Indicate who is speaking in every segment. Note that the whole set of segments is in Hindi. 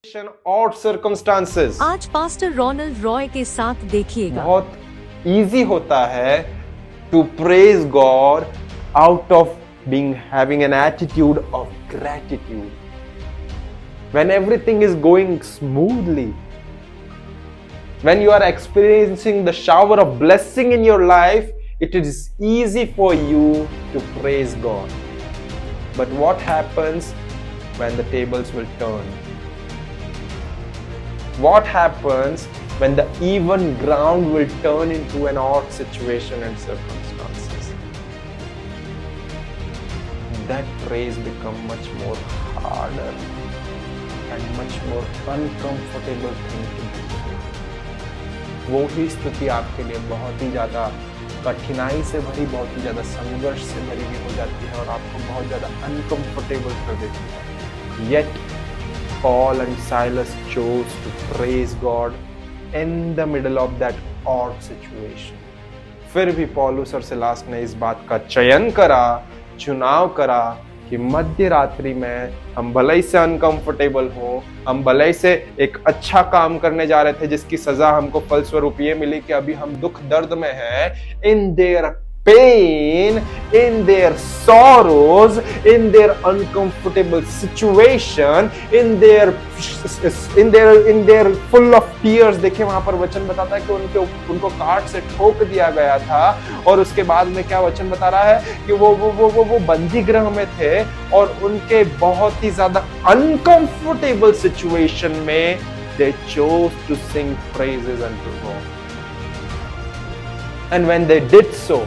Speaker 1: और सर्कमस्टांसेस।
Speaker 2: आज पास्टर रोनाल्ड रॉय के साथ देखिएगा।
Speaker 1: बहुत इजी होता है to praise God out of being having an attitude of gratitude when everything is going smoothly, when you are experiencing the shower of blessing in your life, it is easy for you to praise God. But what happens when the tables will turn? What happens when the even ground will turn into an odd situation and circumstances? That praise become much more harder and much more uncomfortable thing to do. वो ही स्तुति आपके लिए बहुत ही ज़्यादा कठिनाई से भरी, बहुत ही ज़्यादा संघर्ष से भरी भी हो जाती है और आपको बहुत ज़्यादा अनकंफर्टेबल कर देती है। Yet Paul and Silas chose to praise God in the middle of that odd situation. फिर भी पौलुस और सिलास ने इस बात का चयन करा, चुनाव करा कि मध्य रात्रि में हम भले ही से अनकंफर्टेबल हो, हम भले ही से एक अच्छा काम करने जा रहे थे जिसकी सजा हमको फलस्वरूप ये मिली कि अभी हम दुख दर्द में हैं, in their pain, in their sorrows, in their uncomfortable situation, in their full of tears। देखिए वहां पर वचन बताता है कि उनको काट से ठोक दिया गया था और उसके बाद में क्या वचन बता रहा है कि वो बंदी गृह में थे और उनके बहुत ही ज्यादा अनकंफर्टेबल सिचुएशन में they chose to sing praises unto God. And when they did so,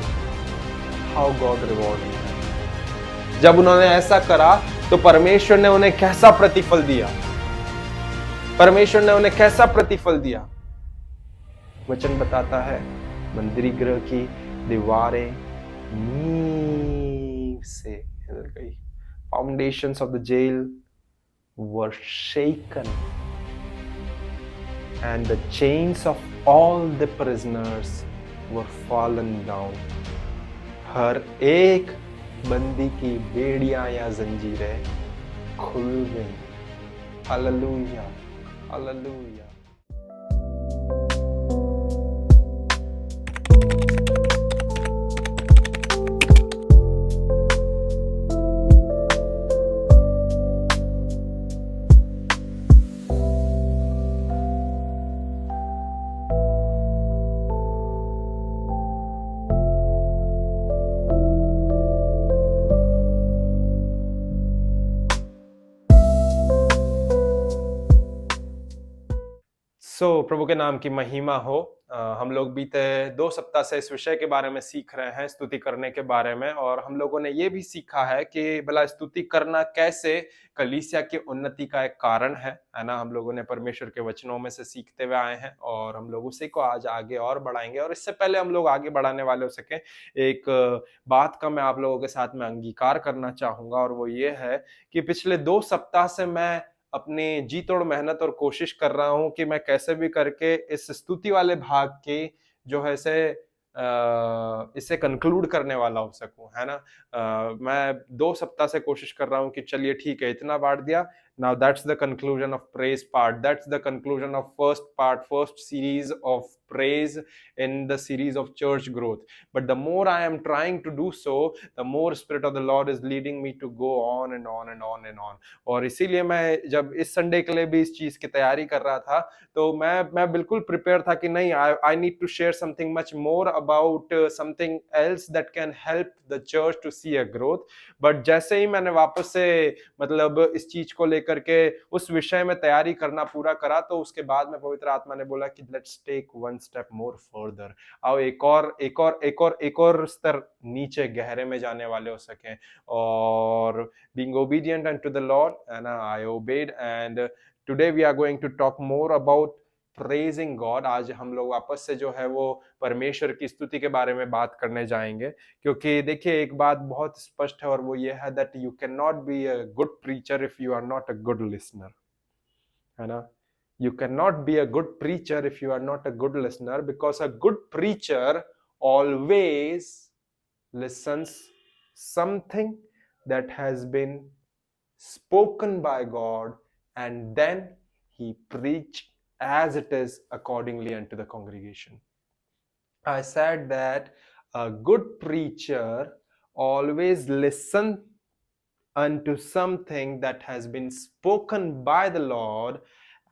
Speaker 1: how God rewarded them. जब उन्होंने ऐसा करा तो परमेश्वर ने उन्हें कैसा प्रतिफल दिया? परमेश्वर ने उन्हें कैसा प्रतिफल दिया? वचन बताता है मंदिर गृह की दीवारें नींव से हिल गई। Foundations of the jail were shaken and the chains of all the prisoners were fallen down. हर एक बंदी की बेड़ियां या जंजीरें खुल गई। Hallelujah, hallelujah. प्रभु के नाम की महिमा हो। हम लोग बीते 2 सप्ताह से इस विषय के बारे में सीख रहे हैं, स्तुति करने के बारे में, और हम लोगों ने ये भी सीखा है कि भला स्तुति करना कैसे कलीसिया की उन्नति का एक कारण है ना। हम लोगों ने परमेश्वर के वचनों में से सीखते हुए आए हैं और हम लोग उसी को आज आगे और बढ़ाएंगे। और इससे पहले हम लोग आगे बढ़ाने वाले हो सके, एक बात का मैं आप लोगों के साथ में अंगीकार करना चाहूंगा, और वो ये है कि पिछले 2 सप्ताह से मैं अपनी जी तोड़ मेहनत और कोशिश कर रहा हूं कि मैं कैसे भी करके इस स्तुति वाले भाग की जो है इसे कंक्लूड करने वाला हो सकूं, है ना। मैं 2 सप्ताह से कोशिश कर रहा हूं कि चलिए ठीक है, इतना बांट दिया, now that's the conclusion of praise part, that's the conclusion of first series of praise in the series of church growth. But the more I am trying to do so, the more spirit of the Lord is leading me to go on and on and on and on. और इसीलिए मैं जब इस संडे के लिए भी इस चीज की तैयारी कर रहा था तो मैं बिल्कुल प्रिपेयर था कि नहीं, I need to share something much more about something else that can help the church to see a growth. But जैसे ही मैंने वापस से मतलब इस चीज को लेकर के उस विषय में तैयारी करना पूरा करा तो उसके बाद में पवित्र आत्मा ने बोला कि let's take one step more further. आओ एक और स्तर नीचे गहरे में जाने वाले हो सके। और being obedient unto the Lord, and I obeyed, and today we are going to talk more about praising God। आज हम लोग वापस से जो है वो परमेश्वर की स्तुति के बारे में बात करने जाएंगे, क्योंकि देखिए एक बात बहुत स्पष्ट है और वो ये है that you cannot be a good preacher if you are not a good listener, है ना। You cannot be a good preacher if you are not a good listener, because a good preacher always listens something that has been spoken by God, and then he preached as it is accordingly unto the congregation. I said that a good preacher always listen unto something that has been spoken by the Lord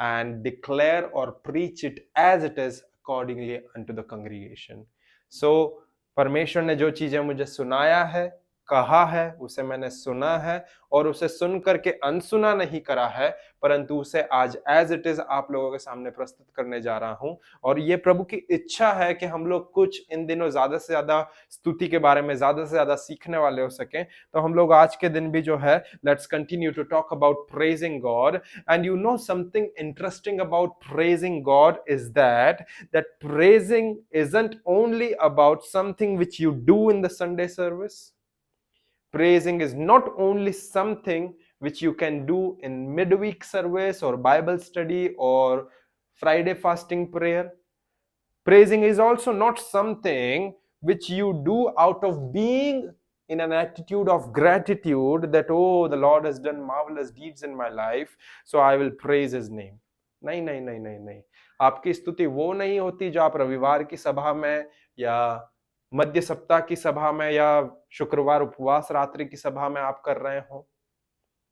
Speaker 1: and declare or preach it as it is accordingly unto the congregation. So परमेश्वर ने जो चीजें मुझे सुनाया है, कहा है, उसे मैंने सुना है और उसे सुन करके अनसुना नहीं करा है, परंतु उसे आज एज इट इज आप लोगों के सामने प्रस्तुत करने जा रहा हूं। और ये प्रभु की इच्छा है कि हम लोग कुछ इन दिनों ज्यादा से ज्यादा स्तुति के बारे में ज्यादा से ज्यादा सीखने वाले हो सकें। तो हम लोग आज के दिन भी जो है, let's continue to talk about praising God. And you know something interesting about praising God is that praising isn't only about something which you do in the Sunday service. Praising is not only something which you can do in midweek service or Bible study or Friday fasting prayer. Praising is also not something which you do out of being in an attitude of gratitude that, oh, the Lord has done marvelous deeds in my life, so I will praise his name. नहीं नहीं नहीं नहीं नहीं, आपकी स्तुति वो नहीं होती जो आप रविवार की सभा में या मध्य सप्ताह की सभा में या शुक्रवार उपवास रात्रि की सभा में आप कर रहे हो।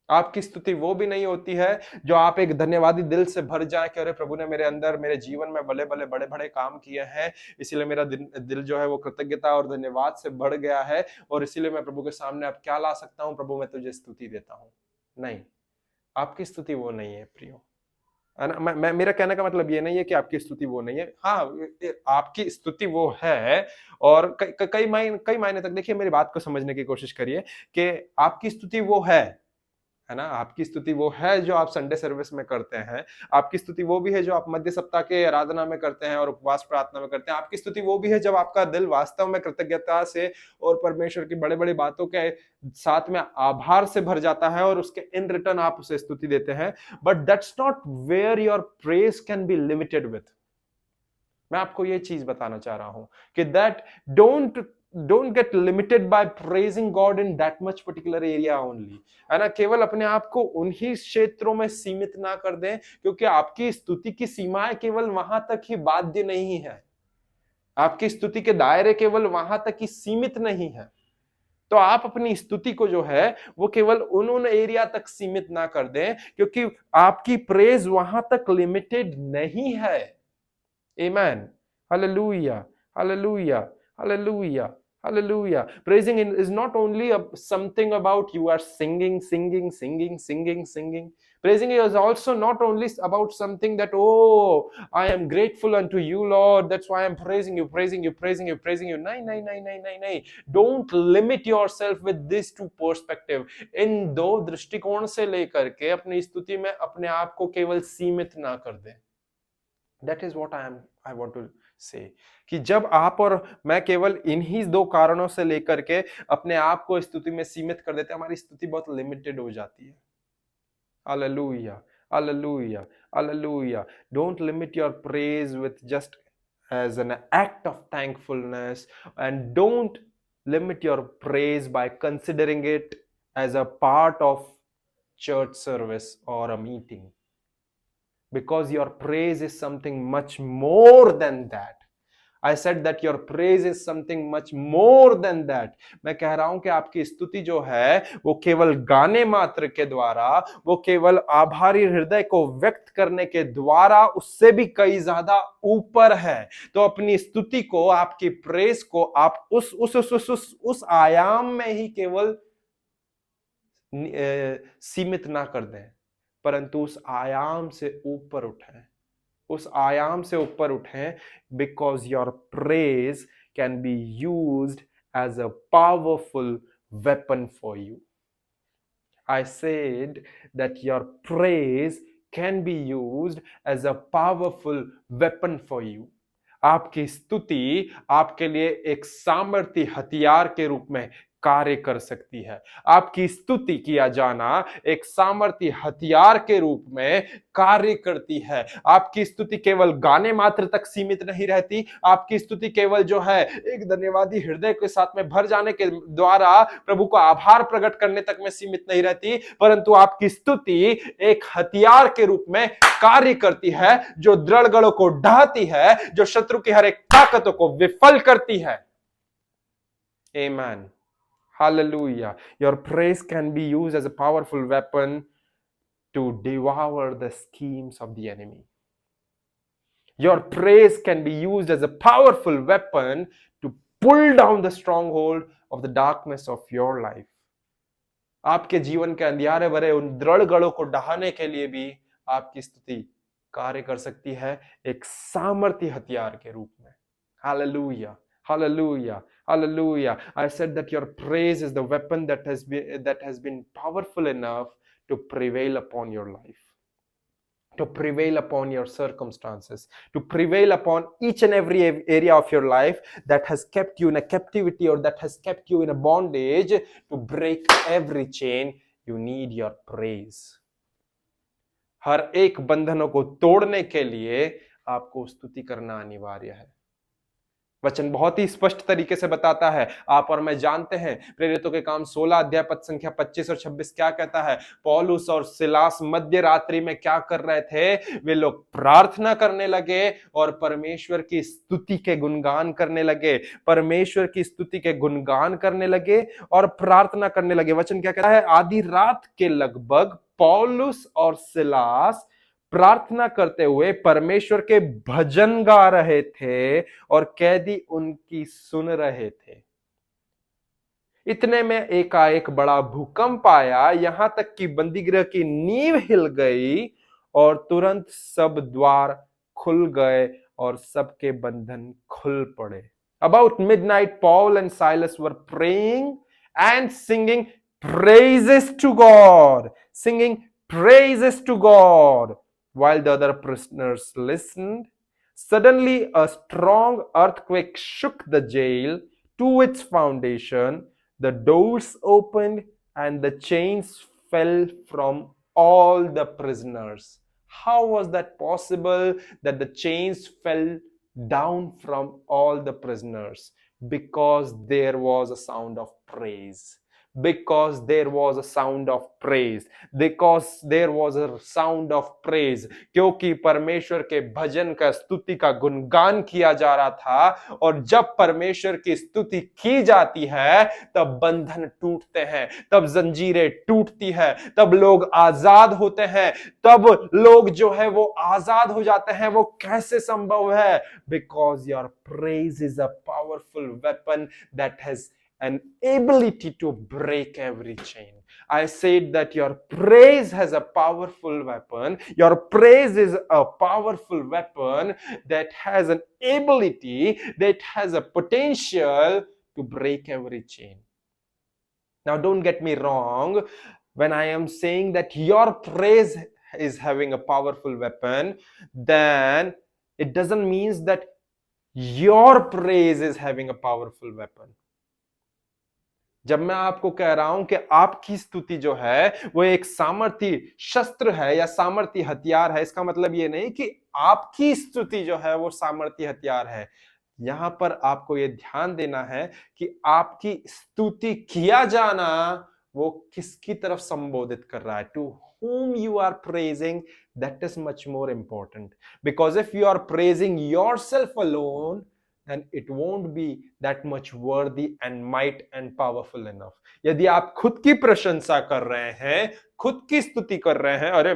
Speaker 1: आपकी स्तुति वो भी नहीं होती है जो आप एक धन्यवादी दिल से भर जाए कि अरे प्रभु ने मेरे अंदर मेरे जीवन में बड़े बड़े बड़े बड़े काम किए हैं, इसीलिए मेरा दिल जो है वो कृतज्ञता और धन्यवाद से भर गया है और इसीलिए मैं प्रभु के सामने अब क्या ला सकता हूं, प्रभु मैं तुझे स्तुति देता हूं। नहीं, आपकी स्तुति वो नहीं है प्रियो। मैं मेरा कहने का मतलब ये नहीं है कि आपकी स्तुति वो नहीं है। हाँ, आपकी स्तुति वो है और कई मायने तक देखिए, मेरी बात को समझने की कोशिश करिए कि आपकी स्तुति वो है ना। आपकी स्तुति वो है जो आप संडे सर्विस में करते हैं, आपकी स्तुति वो भी है जो आप मध्य सप्ताह के आराधना में करते हैं और उपवास प्रार्थना में करते हैं, आपकी स्तुति वो भी है जब आपका दिल वास्तव में कृतज्ञता से और परमेश्वर की बड़े बड़ी बातों के साथ में आभार से भर जाता है और उसके इन रिटर्न आप उसे स्तुति देते हैं। But that's not where your praise can be limited with. मैं आपको ये चीज बताना चाह रहा हूं कि that don't get limited by praising God in that much particular area only, है ना। केवल अपने आप को उन्हीं क्षेत्रों में सीमित ना कर दें, क्योंकि आपकी स्तुति की सीमाएं केवल वहां तक ही बाध्य नहीं है, आपकी स्तुति के दायरे केवल वहां तक ही सीमित नहीं है। तो आप अपनी स्तुति को जो है वो केवल उन एरिया तक सीमित ना कर दें, क्योंकि आपकी प्रेज वहां तक लिमिटेड नहीं है। Amen, hallelujah, hallelujah, hallelujah, hallelujah. Praising is not only something about you are singing. Praising is also not only about something that, oh, I am grateful unto you, Lord, that's why I'm praising you. नहीं, don't limit yourself with these two perspective. इन दो दृष्टिकोण से लेकर के अपनी स्तुति में अपने आप को केवल सीमित ना कर दे। That is what I want to say, कि जब आप और मैं केवल इन्हीं दो कारणों से लेकर के अपने आप को स्तुति में सीमित कर देते हैं, हमारी स्तुति बहुत लिमिटेड हो जाती है। Hallelujah, hallelujah, hallelujah. Don't limit your praise with just as an act of thankfulness, and don't limit your praise by considering it as a part of church service or a meeting. Because your praise is something much more than that. I said that your praise is something much more than that. मैं कह रहा हूं कि आपकी स्तुति जो है वो केवल गाने मात्र के द्वारा, वो केवल आभारी हृदय को व्यक्त करने के द्वारा उससे भी कई ज्यादा ऊपर है। तो अपनी स्तुति को, आपकी प्रेज को आप उस आयाम में ही केवल सीमित ना कर दें, परंतु उस आयाम से ऊपर उठें, उस आयाम से ऊपर उठें, because your praise can be used as a powerful weapon for you. I said that your praise can be used as a powerful weapon for you. आपकी स्तुति आपके लिए एक सामर्थ्य हथियार के रूप में कार्य कर सकती है। आपकी स्तुति किया जाना एक सामर्थी हथियार के रूप में कार्य करती है। आपकी स्तुति केवल गाने मात्र तक सीमित नहीं रहती। आपकी स्तुति केवल जो है एक धन्यवादी हृदय के साथ में भर जाने के द्वारा प्रभु को आभार प्रकट करने तक में सीमित नहीं रहती, परंतु आपकी स्तुति एक हथियार के रूप में कार्य करती है, जो दृढ़ को ढाती है, जो शत्रु की हर एक ताकतों को विफल करती है। Amen. Hallelujah. Your praise can be used as a powerful weapon to devour the schemes of the enemy. Your praise can be used as a powerful weapon to pull down the stronghold of the darkness of your life. आपके जीवन के अंधियारे भरे उन दृढ़ गढ़ों को ढहाने के लिए भी आपकी स्तुति कार्य कर सकती है, एक सामर्थ्य हथियार के रूप में। Hallelujah. Hallelujah. Hallelujah. I said that your praise is the weapon that has been powerful enough to prevail upon your life, to prevail upon your circumstances, to prevail upon each and every area of your life that has kept you in a captivity or that has kept you in a bondage. To break every chain, you need your praise. हर एक बंधनों को तोड़ने के लिए आपको स्तुति करना अनिवार्य है। वचन बहुत ही स्पष्ट तरीके से बताता है, आप और मैं जानते हैं। प्रेरितों के काम 16 अध्याय पद संख्या 25 और 26 क्या कहता है? पौलुस और सिलास मध्य रात्रि में क्या कर रहे थे? वे लोग प्रार्थना करने लगे और परमेश्वर की स्तुति के गुणगान करने लगे, परमेश्वर की स्तुति के गुणगान करने लगे और प्रार्थना करने लगे। वचन क्या कहता है? आधी रात के लगभग पौलुस और सिलास प्रार्थना करते हुए परमेश्वर के भजन गा रहे थे और कैदी उनकी सुन रहे थे। इतने में एकाएक बड़ा भूकंप आया, यहां तक कि बंदीगृह की नींव हिल गई और तुरंत सब द्वार खुल गए और सबके बंधन खुल पड़े। About midnight, Paul and Silas were praying and singing praises to God, singing praises to God. While the other prisoners listened, suddenly a strong earthquake shook the jail to its foundation. The doors opened and the chains fell from all the prisoners. How was that possible that the chains fell down from all the prisoners? Because there was a sound of praise. Because there was a sound of praise. Because there was a sound of praise. क्योंकि परमेश्वर के भजन का, स्तुति का गुणगान किया जा रहा था, और जब परमेश्वर की स्तुति की जाती है तब बंधन टूटते हैं, तब जंजीरें टूटती है, तब लोग आजाद होते हैं, तब लोग जो है वो आजाद हो जाते हैं। वो कैसे संभव है? Because your praise is a powerful weapon that has an ability to break every chain. I said that your praise has a powerful weapon. Your praise is a powerful weapon that has an ability, that has a potential to break every chain. Now, don't get me wrong. When I am saying that your praise is having a powerful weapon, then it doesn't mean that your praise is having a powerful weapon. जब मैं आपको कह रहा हूं कि आपकी स्तुति जो है वो एक सामर्थी शस्त्र है या सामर्थी हथियार है, इसका मतलब ये नहीं कि आपकी स्तुति जो है वो सामर्थी हथियार है। यहां पर आपको ये ध्यान देना है कि आपकी स्तुति किया जाना वो किसकी तरफ संबोधित कर रहा है। To whom you are praising, that is much more important. Because if you are praising yourself alone, then it won't be that much worthy and might and powerful enough. यदि आप खुद की प्रशंसा कर रहे हैं, खुद की स्तुति कर रहे हैं, अरे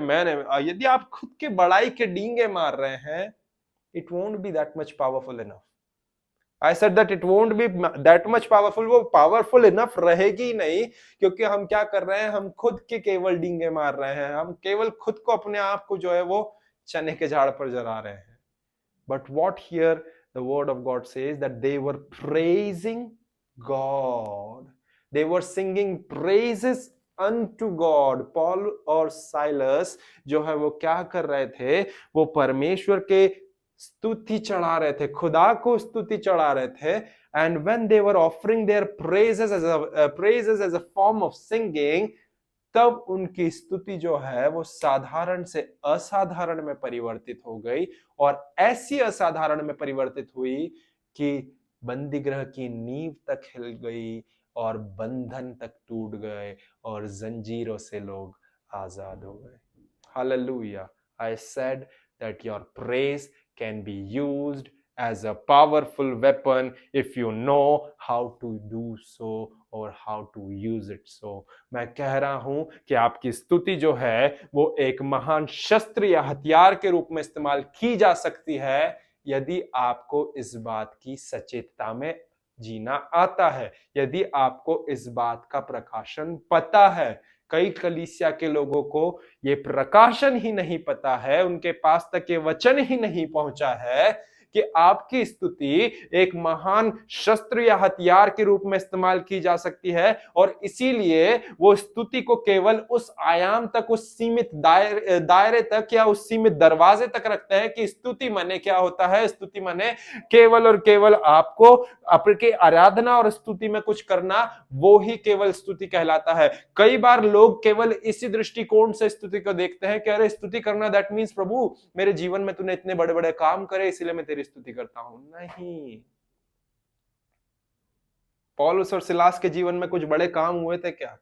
Speaker 1: यदि आप खुद के बड़ाई के डींगे मार रहे हैं, it won't be that much powerful enough. I said that it won't be that much powerful. वो powerful enough रहेगी नहीं, क्योंकि हम क्या कर रहे हैं? हम खुद के केवल डींगे मार रहे हैं, हम केवल खुद को, अपने आप को जो है वो चने के झाड़ पर जला रहे हैं। But what here the word of God says that they were praising God. They were singing praises unto God. Paul और Silas जो है वो क्या कर रहे थे? वो परमेश्वर के स्तुति चढ़ा रहे थे, खुदा को स्तुति चढ़ा रहे थे। And when they were offering their praises as a form of singing, तब उनकी स्तुति जो है वो साधारण से असाधारण में परिवर्तित हो गई, और ऐसी असाधारण में परिवर्तित हुई कि बंदीगृह की नींव तक हिल गई और बंधन तक टूट गए और जंजीरों से लोग आजाद हो गए। Hallelujah. I said that your praise can be used as a powerful weapon if you know how to do so or how to use it so। मैं कह रहा हूं कि आपकी स्तुति जो है वो एक महान शस्त्र या हथियार के रूप में इस्तेमाल की जा सकती है, यदि आपको इस बात की सचेतता में जीना आता है, यदि आपको इस बात का प्रकाशन पता है। कई कलीसिया के लोगों को ये प्रकाशन ही नहीं पता है, उनके पास तक ये वचन ही नहीं पहुंचा है कि आपकी स्तुति एक महान शस्त्र या हथियार के रूप में इस्तेमाल की जा सकती है, और इसीलिए वो स्तुति को केवल उस आयाम तक, उस सीमित दायरे तक या उस सीमित दरवाजे तक रखते हैं कि स्तुति माने क्या होता है। स्तुति माने केवल और केवल आपको आपके आराधना और स्तुति में कुछ करना, वो ही केवल स्तुति कहलाता है। कई बार लोग केवल इसी दृष्टिकोण से स्तुति को देखते हैं कि अरे स्तुति करना दैट मीन्स प्रभु मेरे जीवन में तूने इतने बड़े बड़े काम करे इसलिए मैं तेरी स्तुति करता हूं। नहीं, पौलुस और सिलास के जीवन में कुछ बड़े काम हुए थे क्या?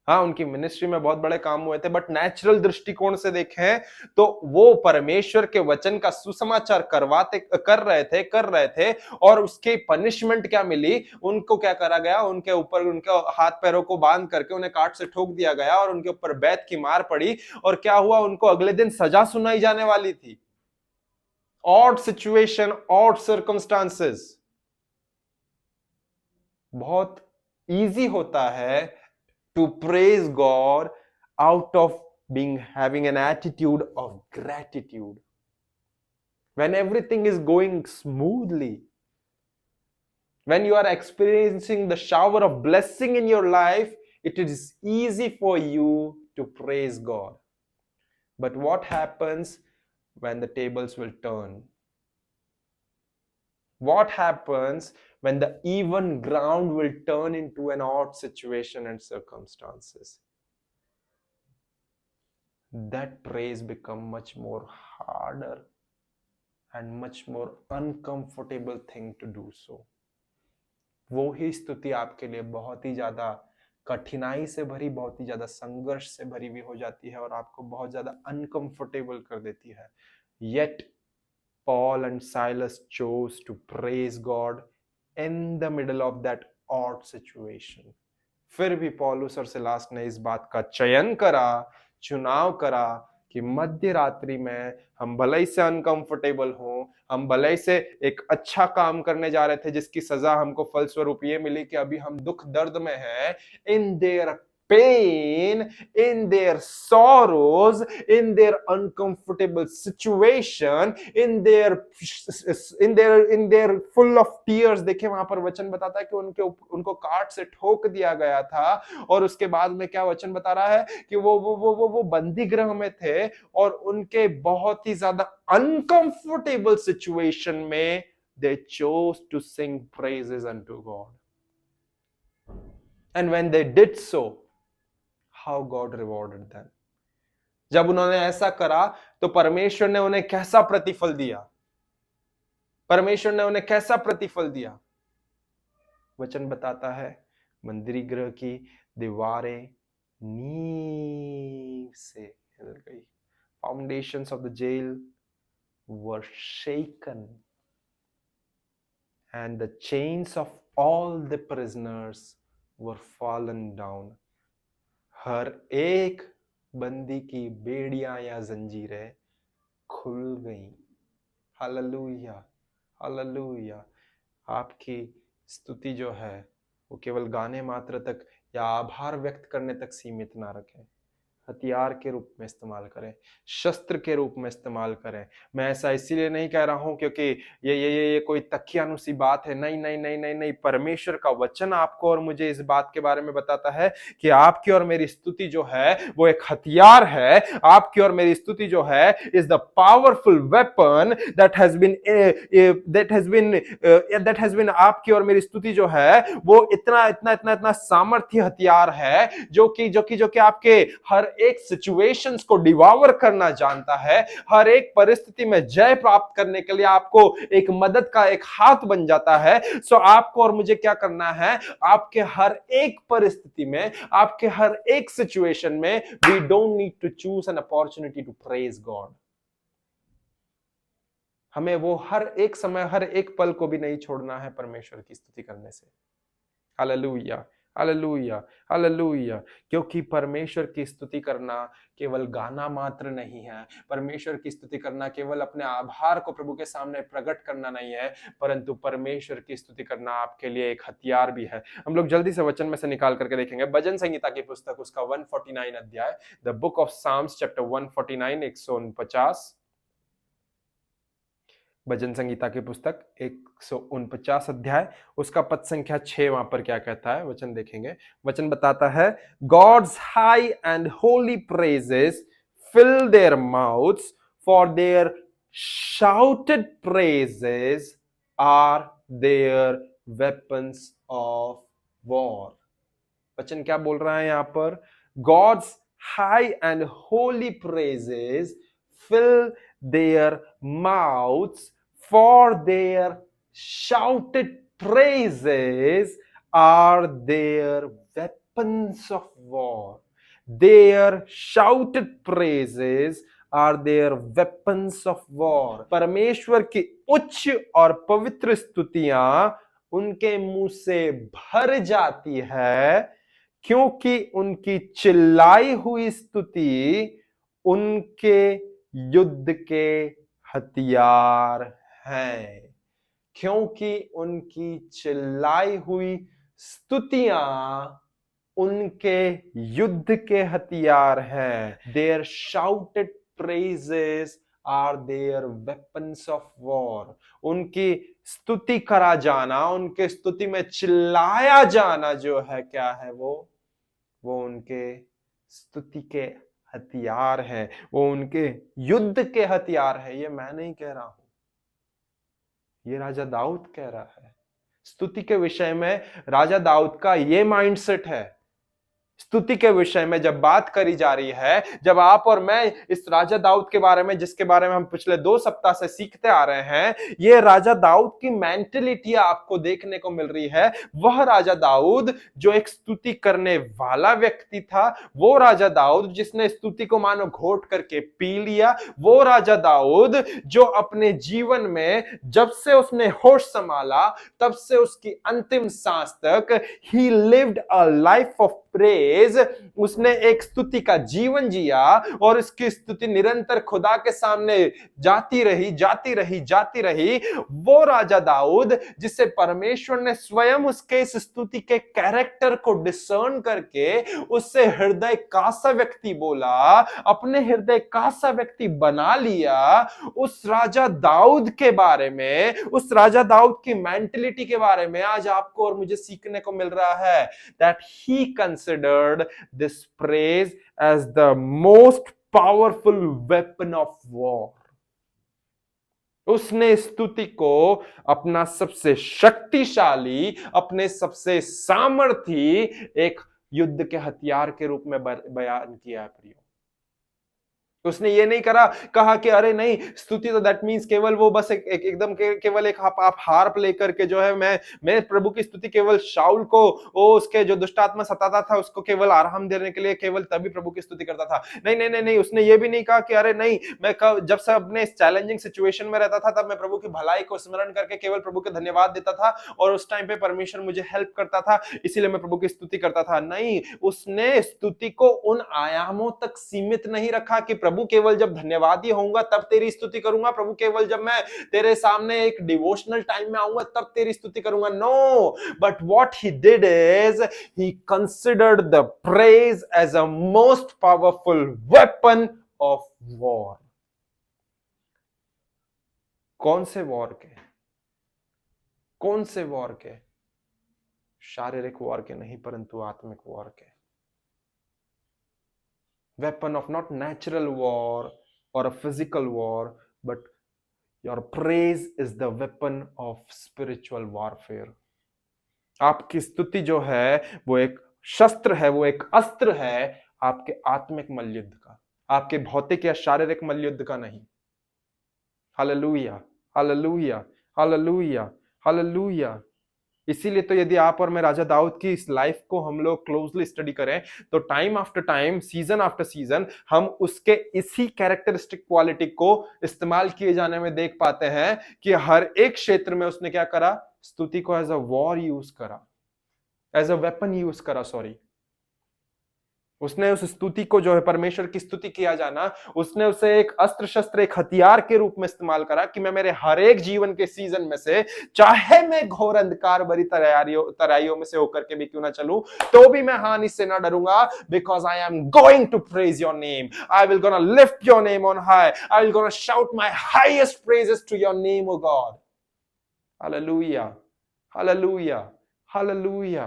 Speaker 1: हाँ, उनकी मिनिस्ट्री में बहुत बड़े काम हुए थे, बट नेचुरल दृष्टिकोण से देखें तो वो परमेश्वर के वचन का सुसमाचार कर रहे थे, और उसके पनिशमेंट क्या मिली? उनको क्या करा गया? उनके ऊपर उनके हाथ पैरों को बांध करके उन्हें काट से ठोक दिया गया और उनके ऊपर बैत की मार पड़ी। और क्या हुआ? उनको अगले दिन सजा सुनाई जाने वाली थी। Odd situation, odd circumstances. बहुत इजी होता है to praise God out of having an attitude of gratitude. When everything is going smoothly, when you are experiencing the shower of blessing in your life, it is easy for you to praise God. But what happens when the tables will turn? What happens when the even ground will turn into an odd situation and circumstances? That praise become much more harder and much more uncomfortable thing to do so. वो ही स्तुति आपके लिए बहुत ही ज्यादा कठिनाई से भरी, बहुत ही ज्यादा संघर्ष से भरी भी हो जाती है और आपको बहुत ज्यादा अनकंफर्टेबल कर देती है। Yet Paul and Silas chose to praise God in the middle of that odd situation. फिर भी पौलुस और सिलास ने इस बात का चयन करा, चुनाव करा कि मध्य रात्रि में हम भले ही से अनकंफर्टेबल हों, हम भले ही से एक अच्छा काम करने जा रहे थे जिसकी सजा हमको फलस्वरूप ये मिली कि अभी हम दुख दर्द में हैं, in their pain, in their sorrows, in their uncomfortable situation, in their full of tears। देखिए वहां पर वचन बताता है कि उनको काट से ठोक दिया गया था, और उसके बाद में क्या वचन बता रहा है कि वो बंदी गृह में थे, और उनके बहुत ही ज्यादा अनकंफर्टेबल सिचुएशन में they chose to sing praises unto God. And when they did so, how God rewarded them। जब उन्होंने ऐसा करा तो परमेश्वर ने उन्हें कैसा प्रतिफल दिया? परमेश्वर ने उन्हें कैसा प्रतिफल दिया? वचन बताता है मंदिर गृह की दीवारें नींव से हिल गई। Foundations of the jail were shaken and the chains of all the prisoners were fallen down. हर एक बंदी की बेड़ियां या जंजीरें खुल गईं। हालेलुया, हालेलुया। आपकी स्तुति जो है वो केवल गाने मात्र तक या आभार व्यक्त करने तक सीमित ना रखें। हथियार के रूप में इस्तेमाल करें, शस्त्र के रूप में इस्तेमाल करें। मैं ऐसा इसीलिए नहीं कह रहा हूं क्योंकि ये कोई तकियानुसी बात है। नहीं नहीं नहीं नहीं नहीं, परमेश्वर का वचन आपको और मुझे इस बात के बारे में बताता है कि आपकी और मेरी स्तुति जो है वो एक हथियार है। आपकी और मेरी स्तुति जो है is the powerful weapon that has been आपकी और मेरी स्तुति जो है वो इतना इतना इतना इतना सामर्थ्य हथियार है जो कि आपके हर एक सिचुएशंस को डिवावर करना जानता है। हर एक परिस्थिति में जय प्राप्त करने के लिए आपको एक मदद का एक हाथ बन जाता है। सो आपको और मुझे क्या करना है, आपके हर एक परिस्थिति में, आपके हर एक सिचुएशन में, we don't need to choose an opportunity to praise God. हमें वो हर एक समय, हर एक पल को भी नहीं छोड़ना है परमेश्वर की स्तुति करने से। Hallelujah, hallelujah, hallelujah. क्योंकि परमेश्वर की स्तुति करना केवल गाना मात्र नहीं है। परमेश्वर की स्तुति करना केवल अपने आभार को प्रभु के सामने प्रकट करना नहीं है, परंतु परमेश्वर की स्तुति करना आपके लिए एक हथियार भी है। हम लोग जल्दी से वचन में से निकाल करके देखेंगे। भजन संहिता की पुस्तक उसका 149 अध्याय, the book of Psalms chapter 149, 149। भजन संगीता की पुस्तक 149 अध्याय, उसका पद संख्या 6 वहां पर क्या कहता है, वचन देखेंगे। वचन बताता है, God's high and holy praises fill their mouths, for their shouted praises are their weapons of war. वचन क्या बोल रहा है यहां पर, God's high and holy praises fill their mouths, for their shouted praises are their weapons of war. Their shouted praises are their weapons of war. परमेश्वर की उच्च और पवित्र स्तुतियां उनके मुंह से भर जाती है, क्योंकि उनकी चिल्लाई हुई स्तुति उनके युद्ध के हथियार हैं। क्योंकि उनकी चिल्लाई हुई स्तुतियां उनके युद्ध के हथियार हैं। Their shouted praises are their weapons of war. उनकी स्तुति करा जाना, उनके स्तुति में चिल्लाया जाना जो है, क्या है वो उनके स्तुति के हथियार है, वो उनके युद्ध के हथियार है। ये मैं नहीं कह रहा हूं, ये राजा दाऊद कह रहा है। स्तुति के विषय में राजा दाऊद का ये माइंडसेट है। स्तुति के विषय में जब बात करी जा रही है, जब आप और मैं इस राजा दाऊद के बारे में, जिसके बारे में हम पिछले 2 सप्ताह से सीखते आ रहे हैं, ये राजा दाऊद की मेंटेलिटी आपको देखने को मिल रही है। वह राजा दाऊद जो एक स्तुति करने वाला व्यक्ति था, वो राजा दाऊद जिसने स्तुति को मानो घोट करके पी लिया, वो राजा दाऊद जो अपने जीवन में जब से उसने होश संभाला तब से उसकी अंतिम सांस तक ही lived a life of praise. उसने एक स्तुति का जीवन जिया और इसकी स्तुति निरंतर खुदा के सामने जाती रही, जाती रही, जाती रही। वो राजा दाऊद जिसे परमेश्वर ने स्वयं उसके इस स्तुति के कैरेक्टर को डिसर्न करके उससे हृदय का सा व्यक्ति बोला, अपने हृदय का सा व्यक्ति बना लिया। उस राजा दाऊद के बारे में, उस राजा दाऊद की मेंटेलिटी के बारे में आज आपको और मुझे सीखने को मिल रहा है। That he considered this praise as the most powerful weapon of war. उसने स्तुति को अपना सबसे शक्तिशाली, अपने सबसे सामर्थी एक युद्ध के हथियार के रूप में बयान किया है प्रियो। उसने ये नहीं कहा कि अरे नहीं, स्तुति तो दैट मींस केवल वो बस एकदम केवल एक आप हार्प लेकर के जो है मैं प्रभु की स्तुति केवल शाऊल को, वो उसके जो दुष्ट आत्मा सताता था उसको केवल आराम देने के लिए केवल तभी प्रभु की स्तुति करता था। नहीं नहीं नहीं नहीं, उसने ये भी नहीं कहा कि अरे नहीं, मैं जब से अपने इस चैलेंजिंग सिचुएशन में रहता था तब मैं प्रभु की भलाई को स्मरण करके केवल प्रभु के धन्यवाद देता था और उस टाइम पे परमेश्वर मुझे हेल्प करता था, इसीलिए मैं प्रभु की स्तुति करता था। नहीं, उसने स्तुति को उन आयामों तक सीमित नहीं रखा कि प्रभु प्रभु केवल जब धन्यवादी होऊंगा तब तेरी स्तुति करूंगा, प्रभु केवल जब मैं तेरे सामने एक डिवोशनल टाइम में आऊंगा तब तेरी स्तुति करूंगा। No, but what he did is he considered the praise as a most powerful weapon of war. कौन से वॉर के? कौन से वॉर के? शारीरिक वॉर के नहीं, परंतु आत्मिक वॉर के। Weapon of not natural war और a physical war, but your praise is the weapon of spiritual warfare. आपकी स्तुति जो है वो एक शस्त्र है, वो एक अस्त्र है आपके आत्मिक मल्लयुद्ध का, आपके भौतिक या शारीरिक मल्लयुद्ध का नहीं। Hallelujah, hallelujah, hallelujah, hallelujah. इसीलिए तो यदि आप और मैं राजा दाऊद की इस लाइफ को हम लोग क्लोजली स्टडी करें तो time after time, season after season, हम उसके इसी कैरेक्टरिस्टिक क्वालिटी को इस्तेमाल किए जाने में देख पाते हैं कि हर एक क्षेत्र में उसने क्या करा? स्तुति को एज अ वॉर यूज करा, एज अ वेपन यूज करा। सॉरी, उसने उस स्तुति को, जो है परमेश्वर की स्तुति किया जाना, उसने उसे एक अस्त्र शस्त्र, एक हथियार के रूप में इस्तेमाल करा कि मैं मेरे हर एक जीवन के सीजन में से, चाहे मैं घोर अंधकार भरी तराइयों में से होकर के भी क्यों ना चलूं, तो भी मैं हानि से ना डरूंगा, because I am going to praise your name, I will gonna lift your name on high, I will gonna shout my highest praises to your name, O God. Hallelujah, hallelujah, hallelujah.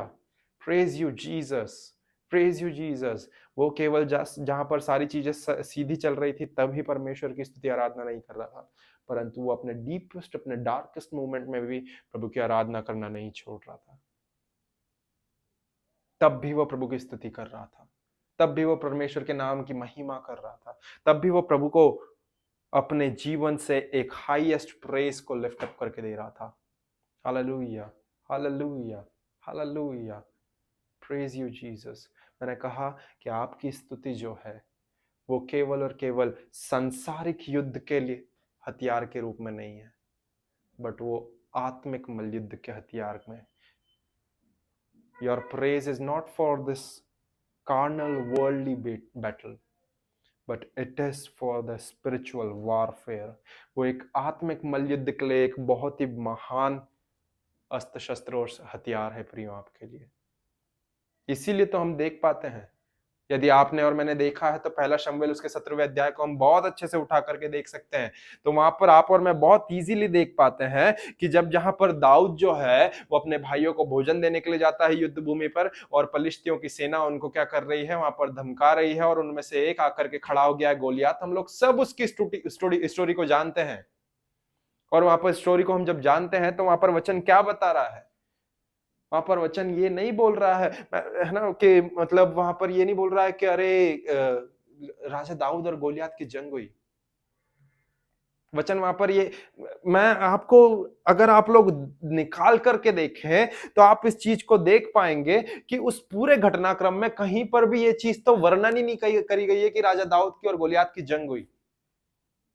Speaker 1: Praise you Jesus, praise you Jesus. वो केवल जहां पर सारी चीजें सीधी चल रही थी तब ही परमेश्वर की स्तुति आराधना नहीं कर रहा था, परंतु वो अपने डीपेस्ट, अपने डार्केस्ट मोमेंट में भी प्रभु की आराधना करना नहीं छोड़ रहा था। तब भी वो प्रभु की स्तुति कर रहा था, तब भी वो परमेश्वर के नाम की महिमा कर रहा था, तब भी वो प्रभु को अपने जीवन से एक हाईएस्ट प्रेज को लिफ्ट अप करके दे रहा था। Hallelujah, hallelujah, hallelujah. Praise you Jesus. मैंने कहा कि आपकी स्तुति जो है वो केवल और केवल सांसारिक युद्ध के लिए हथियार के रूप में नहीं है, बट वो आत्मिक मल्लयुद्ध के हथियार में। Your praise is not for this carnal worldly battle, but it is for the spiritual warfare. वो एक आत्मिक मल्लयुद्ध के लिए एक बहुत ही महान अस्त्र शस्त्र और हथियार है प्रियो आपके लिए। इसीलिए तो हम देख पाते हैं, यदि आपने और मैंने देखा है तो पहला शमूएल उसके 17वें अध्याय को हम बहुत अच्छे से उठा करके देख सकते हैं। तो वहां पर आप और मैं बहुत इजीली देख पाते हैं कि जहां पर दाऊद जो है वो अपने भाइयों को भोजन देने के लिए जाता है युद्ध भूमि पर, और पलिश्तियों की सेना उनको क्या कर रही है, वहां पर धमका रही है, और उनमें से एक आकर के खड़ा हो गया है गोलियात। हम लोग सब उसकी स्टोरी को जानते हैं, और वहां पर स्टोरी को हम जब जानते हैं तो वहां पर वचन क्या बता रहा है? वहां पर वचन ये नहीं बोल रहा है ना, कि मतलब वहां पर ये नहीं बोल रहा है कि अरे राजा दाऊद और गोलियात की जंग हुई। वचन वहां पर ये, मैं आपको, अगर आप लोग निकाल करके देखें तो आप इस चीज को देख पाएंगे कि उस पूरे घटनाक्रम में कहीं पर भी ये चीज तो वर्णन ही नहीं करी गई है कि राजा दाऊद की और गोलियात की जंग हुई।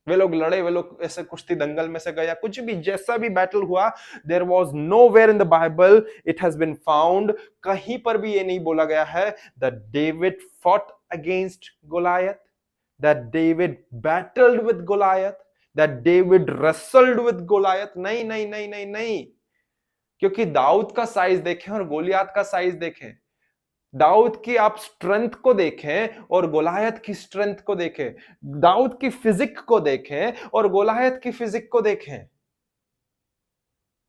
Speaker 1: वे लोग लड़े, वे लोग ऐसे कुश्ती दंगल में से गया, कुछ भी, जैसा भी बैटल हुआ, there was nowhere in the Bible it has been found, कहीं पर भी ये नहीं बोला गया है that David fought against Goliath, that David battled with Goliath, that David wrestled with Goliath. नहीं नहीं नहीं नहीं नहीं, क्योंकि दाऊद का साइज देखें और गोलियात का साइज देखें, दाऊद की आप स्ट्रेंथ को देखें और गोलायत की स्ट्रेंथ को देखें, दाऊद की फिजिक को देखें और गोलायत की फिजिक को देखें,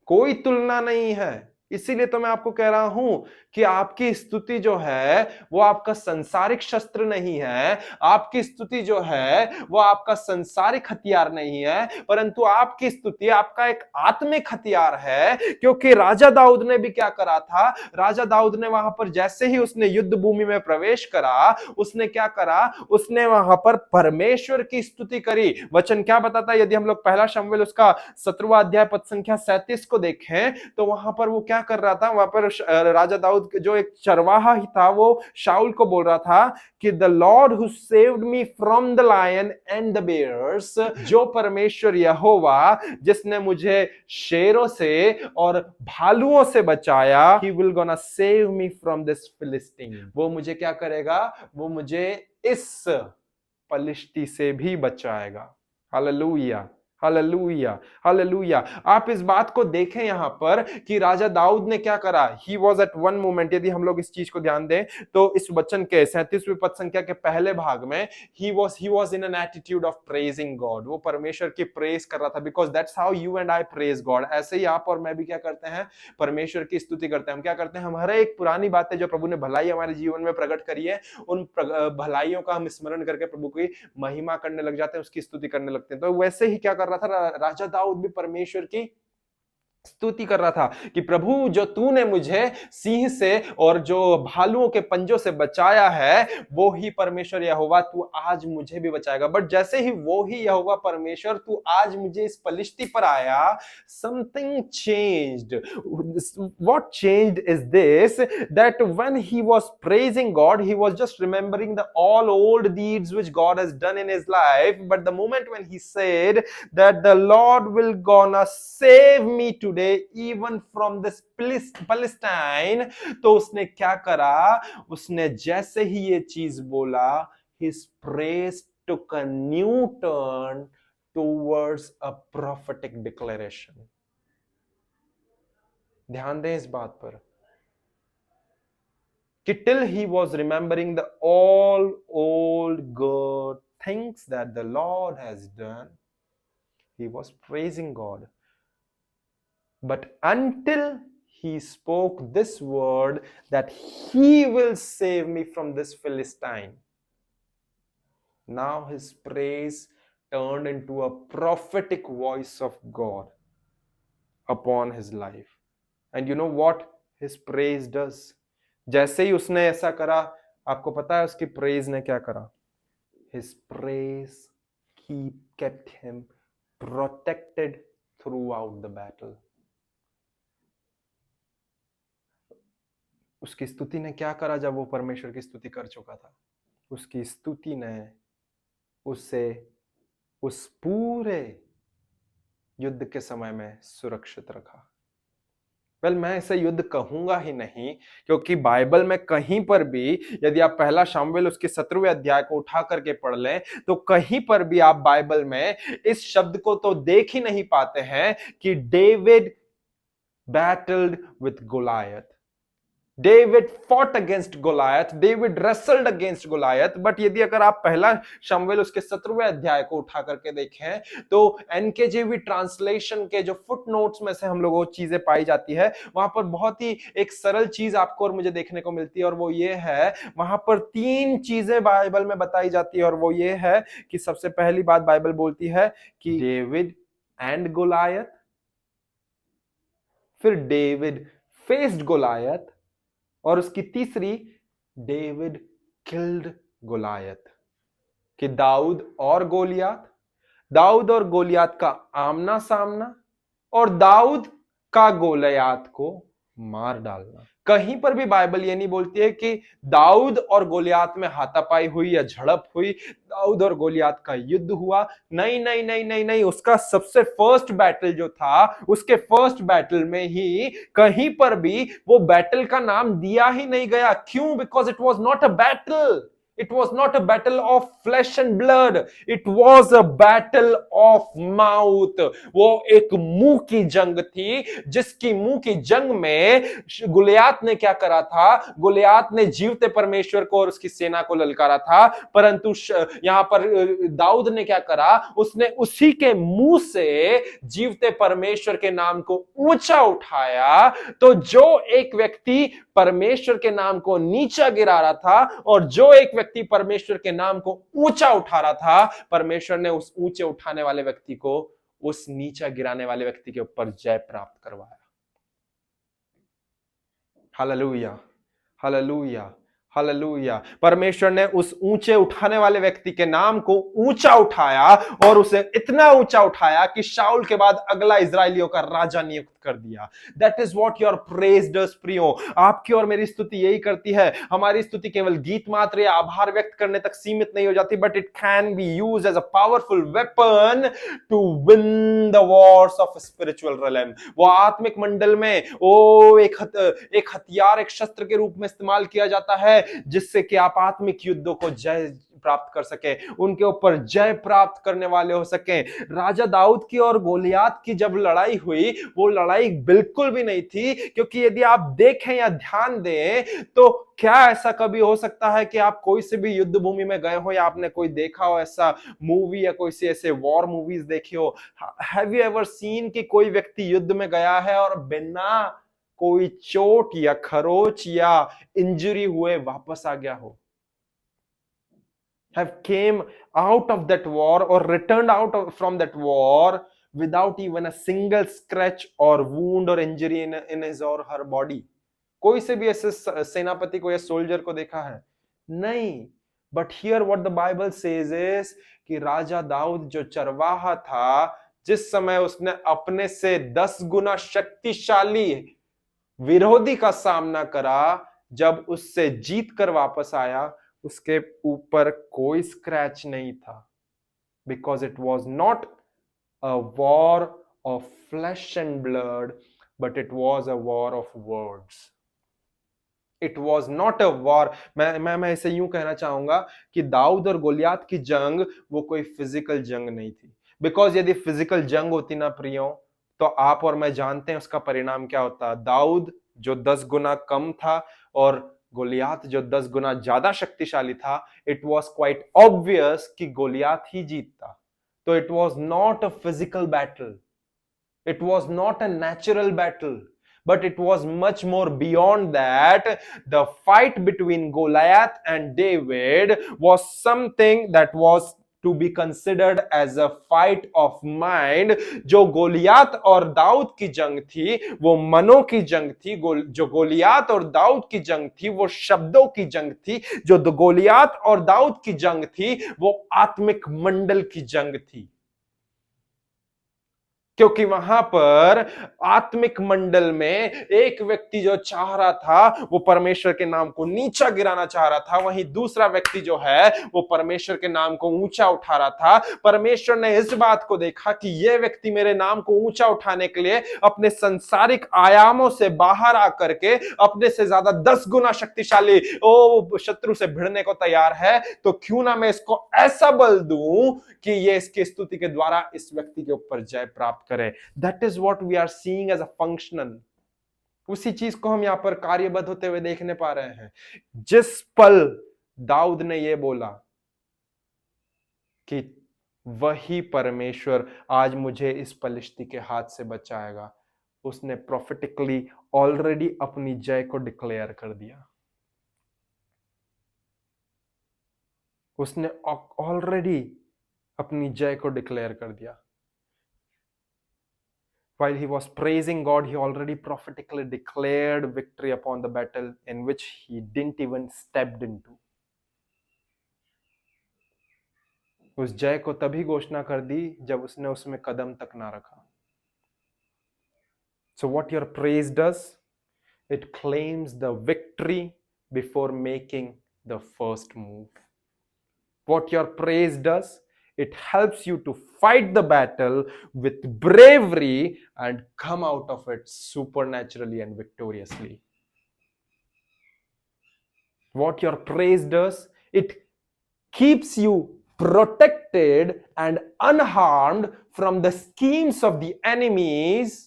Speaker 1: कोई तुलना नहीं है। इसीलिए तो मैं आपको कह रहा हूं कि आपकी स्तुति जो है वो आपका संसारिक शस्त्र नहीं है, आपकी स्तुति जो है वो आपका संसारिक हथियार नहीं है, परंतु आपकी स्तुति आपका एक आत्मिक हथियार है। क्योंकि राजा दाऊद ने भी क्या करा था? राजा दाऊद ने वहां पर जैसे ही उसने युद्ध भूमि में प्रवेश करा, उसने क्या करा? उसने वहां पर परमेश्वर की स्तुति करी। वचन क्या बताता है? यदि हम लोग पहला शमूएल उसका 17वां अध्याय पद संख्या 37 को देखें तो वहां पर वो क्या कर रहा था? वहां पर राजा दाऊद जो एक चरवाहा ही था, वो शाऊल को बोल रहा था कि the Lord who saved me from the lion and the bears, जो परमेश्वर यहोवा जिसने मुझे शेरों से और भालुओं से बचाया, he will gonna save me from this Philistine. वो मुझे क्या करेगा? वो मुझे इस पलिश्ती से भी बचाएगा। Hallelujah, hallelujah, hallelujah. आप इस बात को देखें यहां पर कि राजा दाऊद ने क्या करा। He was at one moment, यदि हम लोग इस चीज को ध्यान दें तो इस वचन के 37वें पद संख्या के पहले भाग में he was in an attitude of praising God. वो परमेश्वर की प्रेज कर रहा था, because that's how you and I praise God. ऐसे ही आप और मैं भी क्या करते हैं, परमेश्वर की स्तुति करते हैं। हम क्या करते हैं, हम हर एक पुरानी बातें जो प्रभु ने भलाई हमारे जीवन में प्रकट करी है, उन भलाइयों का हम स्मरण करके प्रभु की महिमा करने लग जाते हैं, उसकी स्तुति करने लगते हैं। तो वैसे ही क्या कर रहा था राजा दाऊद भी, परमेश्वर की स्तुति कर रहा था कि प्रभु जो तूने मुझे सिंह से और जो भालुओं के पंजों से बचाया है, वो ही परमेश्वर यहोवा तू आज मुझे भी बचाएगा। बट जैसे ही वो ही यहोवा परमेश्वर तू आज मुझे इस पलिश्ती पर आया, something changed. What changed is this, that when he was praising God, he was just remembering the all old deeds which God has done in his life, but the moment when he said that the Lord will gonna save me today even from this Palestine, तो उसने क्या करा, उसने जैसे ही ये चीज बोला, his praise took a new turn towards a prophetic declaration। ध्यान दें इस बात पर कि till he was remembering the all old good things that the Lord has done, he was praising God। But until he spoke this word that he will save me from this Philistine, now his praise turned into a prophetic voice of God upon his life। And you know what his praise does? जैसे ही उसने ऐसा करा, आपको पता है उसकी praise ने क्या करा? His praise kept him protected throughout the battle। उसकी स्तुति ने क्या करा जब वो परमेश्वर की स्तुति कर चुका था? उसकी स्तुति ने उसे उस पूरे युद्ध के समय में सुरक्षित रखा। मैं इसे युद्ध कहूंगा ही नहीं, क्योंकि बाइबल में कहीं पर भी, यदि आप पहला शामुएल उसके 17वें अध्याय को उठा करके पढ़ लें, तो कहीं पर भी आप बाइबल में इस शब्द को तो देख ही नहीं पाते हैं कि David battled with Goliath. David fought against Goliath, David wrestled against Goliath। But यदि अगर आप पहला शमूएल उसके 17वें अध्याय को उठा करके देखें, तो NKJV ट्रांसलेशन के जो फुट नोट्स में से हम लोग वो चीजें पाई जाती है, वहां पर बहुत ही एक सरल चीज आपको और मुझे देखने को मिलती है, और वो ये है, वहां पर 3 चीजें बाइबल में बताई जाती है। और वो ये है कि सबसे पहली बात बाइबल बोलती है कि डेविड एंड गोलायत, फिर डेविड फेस्ड गोलायत, और उसकी तीसरी, डेविड किल्ड गोलायत। कि दाऊद और गोलियात, दाऊद और गोलियात का आमना सामना, और दाऊद का गोलियात को मार डालना। कहीं पर भी बाइबल ये नहीं बोलती है कि दाऊद और गोलियात में हाथापाई हुई या झड़प हुई, दाऊद और गोलियात का युद्ध हुआ। नहीं नहीं नहीं नहीं नहीं, उसका सबसे फर्स्ट बैटल जो था, उसके फर्स्ट बैटल में ही कहीं पर भी वो बैटल का नाम दिया ही नहीं गया। क्यों? Because it was not a battle. It was not a battle of flesh and blood. It was a battle of mouth। वो एक मुंह की जंग थी, जिसकी मुंह की जंग में गोलियात ने क्या करा था? गोलियात ने जीवते परमेश्वर को और उसकी सेना को ललकारा था, परंतु यहां पर दाऊद ने क्या करा? उसने उसी के मुंह से जीवते परमेश्वर के नाम को ऊंचा उठाया। तो जो एक व्यक्ति परमेश्वर के नाम को नीचा गिरा रहा था, और जो एक व्यक्ति परमेश्वर के नाम को ऊंचा उठा रहा था, परमेश्वर ने उस ऊंचे उठाने वाले व्यक्ति को उस नीचा गिराने वाले व्यक्ति के ऊपर जय प्राप्त करवाया। Hallelujah, hallelujah, hallelujah. परमेश्वर ने उस ऊंचे उठाने वाले व्यक्ति के नाम को ऊंचा उठाया, और उसे इतना ऊंचा उठाया कि शाऊल के बाद अगला इजराइलियों का राजा नियुक्त कर दिया। That is what your praise does प्रियो। आपकी और मेरी स्तुति यही करती है। हमारी स्तुति केवल गीत मात्र या आभार व्यक्त करने तक सीमित नहीं हो जाती, but it can be used as a powerful weapon to win the wars of spiritual realm. वो आत्मिक मंडल में एक हथियार, एक शस्त्र के रूप में इस्तेमाल किया जाता है, जिससे कि आप आत्मिक युद्धों को जय प्राप्त कर सके, उनके ऊपर जय प्राप्त करने वाले हो सके। राजा दाऊद की और गोलियात की जब लड़ाई हुई, वो लड़ाई बिल्कुल भी नहीं थी, क्योंकि यदि आप देखें या ध्यान दें तो क्या ऐसा कभी हो सकता है कि आप कोई से भी युद्ध भूमि में गए हो या आपने कोई देखा हो ऐसा मूवी या कोई सी ऐसे वॉर मूवीज देखी हो? हैव यू एवर सीन कि कोई व्यक्ति युद्ध में गया है और बिना कोई चोट या खरोच या इंजरी हुए वापस आ गया हो? Have came out of that war or returned from that war without even a single scratch or wound or injury in his or her body? कोई से भी ऐसे सेनापति को या सोल्जर को देखा है? नहीं। But here what the Bible says is कि राजा दाऊद जो चरवाहा था, जिस समय उसने अपने से 10 गुना शक्तिशाली विरोधी का सामना करा, जब उससे जीत कर वापस आया, उसके ऊपर कोई स्क्रैच नहीं था, because it was not a war of flash and blood, but it was a war of words. It was not a war. मैं इसे यूं कहना चाहूंगा कि दाऊद और गोलियात की जंग वो कोई फिजिकल जंग नहीं थी, बिकॉज यदि फिजिकल जंग होती ना प्रियो, तो आप और मैं जानते हैं उसका परिणाम क्या होता। दाऊद जो 10 गुना कम था और गोलियात जो 10 गुना ज्यादा शक्तिशाली था, इट वॉज क्वाइट ऑब्वियस कि गोलियात ही जीतता। तो it was not a physical battle, it was not a natural battle, but it was much more beyond that. The fight between Goliath and David was something that was to be considered as a fight of mind. जो गोलियात और दाऊद की जंग थी वो मनों की जंग थी। जो गोलियात और दाऊद की जंग थी वो शब्दों की जंग थी। जो गोलियात और दाऊद की जंग थी वो आत्मिक मंडल की जंग थी, क्योंकि वहां पर आत्मिक मंडल में एक व्यक्ति जो चाह रहा था वो परमेश्वर के नाम को नीचा गिराना चाह रहा था, वहीं दूसरा व्यक्ति जो है वो परमेश्वर के नाम को ऊंचा उठा रहा था। परमेश्वर ने इस बात को देखा कि ये व्यक्ति मेरे नाम को ऊंचा उठाने के लिए अपने संसारिक आयामों से बाहर आकर के अपने से ज्यादा 10 गुना शक्तिशाली ओ शत्रु से भिड़ने को तैयार है, तो क्यों ना मैं इसको ऐसा बल दूं कि ये इसकी स्तुति के द्वारा इस व्यक्ति के ऊपर जय प्राप्त करे। That is what we are seeing as a functional. उसी चीज को हम यहां पर कार्यबद्ध होते हुए देखने पा रहे हैं। जिस पल दाऊद ने यह बोला कि वही परमेश्वर आज मुझे इस पलिश्ती के हाथ से बचाएगा, उसने प्रोफेटिकली ऑलरेडी अपनी जय को डिक्लेयर कर दिया। उसने ऑलरेडी अपनी जय को डिक्लेयर कर दिया। While he was praising God, he already prophetically declared victory upon the battle in which he didn't even stepped into. उस जय को तभी घोषणा कर दी जब उसने उसमें कदम तक ना रखा। So what your praise does, it claims the victory before making the first move. What your praise does, it helps you to fight the battle with bravery and come out of it supernaturally and victoriously. What your praise does, it keeps you protected and unharmed from the schemes of the enemies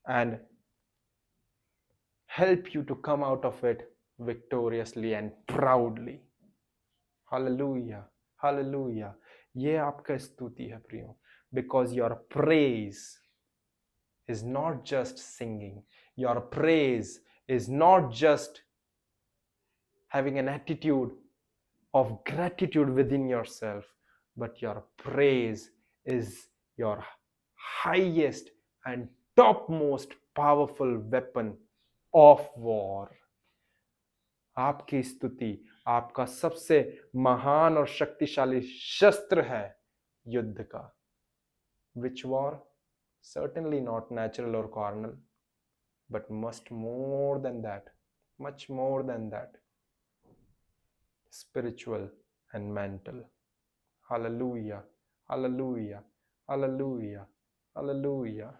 Speaker 1: and help you to come out of it victoriously and proudly. Hallelujah. Hallelujah. ये आपका स्तुति है प्रियो, because your praise is not just singing. Your praise is not just having an attitude of gratitude within yourself, but your praise is your highest and topmost powerful weapon of war. आपकी स्तुति आपका सबसे महान और शक्तिशाली शस्त्र है युद्ध का। Which war? Certainly not natural or carnal, but much more than that, much more than that, spiritual and mental. Hallelujah, hallelujah, hallelujah, hallelujah.